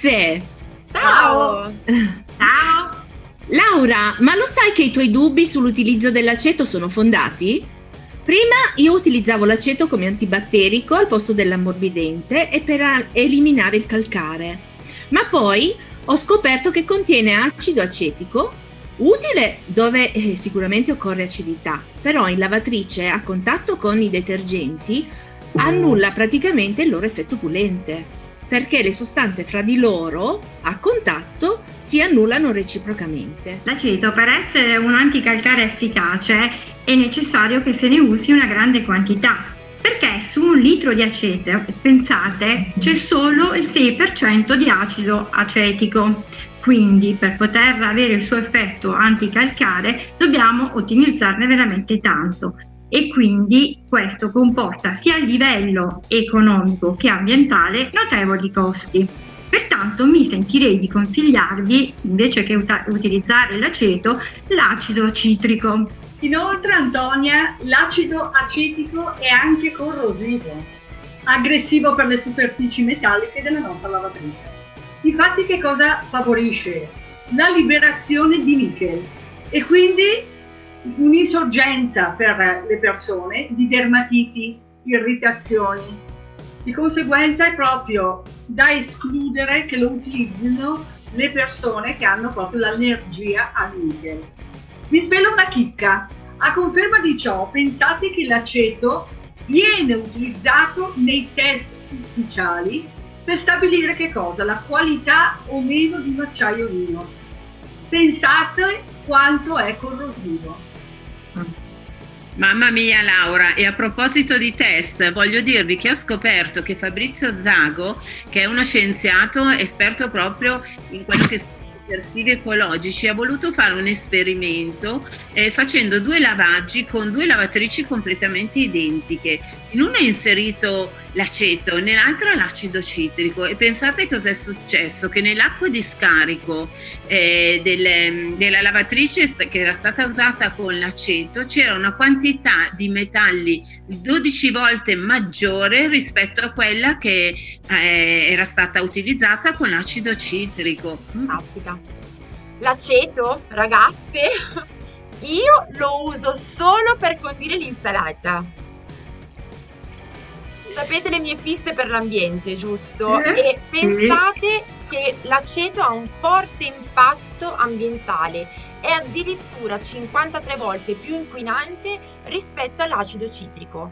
Ragazze! Ciao! Ciao! Laura, ma lo sai che i tuoi dubbi sull'utilizzo dell'aceto sono fondati? Prima io utilizzavo l'aceto come antibatterico al posto dell'ammorbidente e per eliminare il calcare, ma poi ho scoperto che contiene acido acetico, utile dove sicuramente occorre acidità, però in lavatrice a contatto con i detergenti annulla praticamente il loro effetto pulente, perché le sostanze fra di loro a contatto si annullano reciprocamente. L'aceto, per essere un anticalcare efficace, è necessario che se ne usi una grande quantità, perché su 1 litro di aceto, pensate, c'è solo il 6% di acido acetico. Quindi per poter avere il suo effetto anticalcare dobbiamo ottimizzarne veramente tanto. E quindi questo comporta sia a livello economico che ambientale notevoli costi. Pertanto mi sentirei di consigliarvi, invece che utilizzare l'aceto, l'acido citrico. Inoltre, Antonia, l'acido acetico è anche corrosivo, aggressivo per le superfici metalliche della nostra lavatrice. Infatti che cosa favorisce? La liberazione di nichel e quindi un'insorgenza per le persone di dermatiti, irritazioni. Di conseguenza è proprio da escludere che lo utilizzino le persone che hanno proprio l'allergia al nichel. Vi svelo una chicca. A conferma di ciò, pensate che l'aceto viene utilizzato nei test ufficiali per stabilire che cosa? La qualità o meno di un acciaio inox. Pensate quanto è corrosivo. Mamma mia Laura, e a proposito di test, voglio dirvi che ho scoperto che Fabrizio Zago, che è uno scienziato esperto proprio in quello che sono i detersivi ecologici, ha voluto fare un esperimento facendo 2 lavaggi con 2 lavatrici completamente identiche. In una ha inserito l'aceto, nell'altra l'acido citrico, e pensate cosa è successo? Che nell'acqua di scarico della lavatrice che era stata usata con l'aceto c'era una quantità di metalli 12 volte maggiore rispetto a quella che era stata utilizzata con l'acido citrico. Caspita. L'aceto, ragazze, io lo uso solo per condire l'insalata. Sapete le mie fisse per l'ambiente, giusto? E pensate che l'aceto ha un forte impatto ambientale, è addirittura 53 volte più inquinante rispetto all'acido citrico.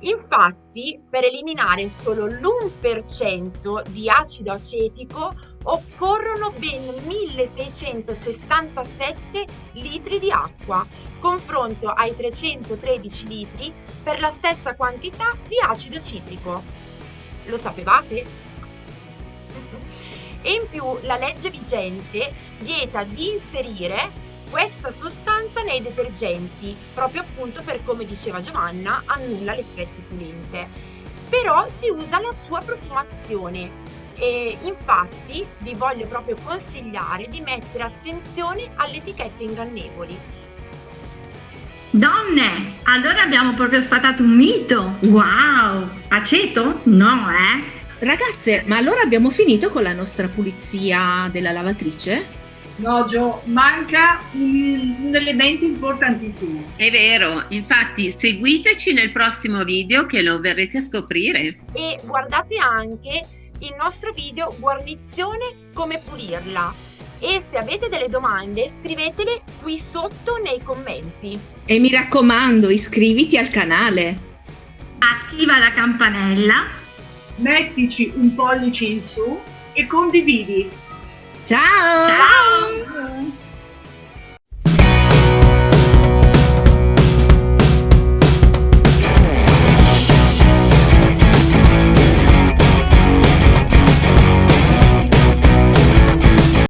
Infatti, per eliminare solo l'1% di acido acetico occorrono ben 1667 litri di acqua, confronto ai 313 litri per la stessa quantità di acido citrico. Lo sapevate? E in più la legge vigente vieta di inserire questa sostanza nei detergenti, proprio appunto per, come diceva Giovanna, annulla l'effetto pulente. Però si usa la sua profumazione e infatti vi voglio proprio consigliare di mettere attenzione alle etichette ingannevoli. Donne, allora abbiamo proprio sfatato un mito. Wow! Aceto? No, Ragazze, ma allora abbiamo finito con la nostra pulizia della lavatrice? No, Gio, manca un elemento importantissimo. È vero, infatti seguiteci nel prossimo video che lo verrete a scoprire. E guardate anche il nostro video guarnizione come pulirla. E se avete delle domande scrivetele qui sotto nei commenti. E mi raccomando, iscriviti al canale. Attiva la campanella. Mettici un pollice in su e condividi. Ciao! Ciao!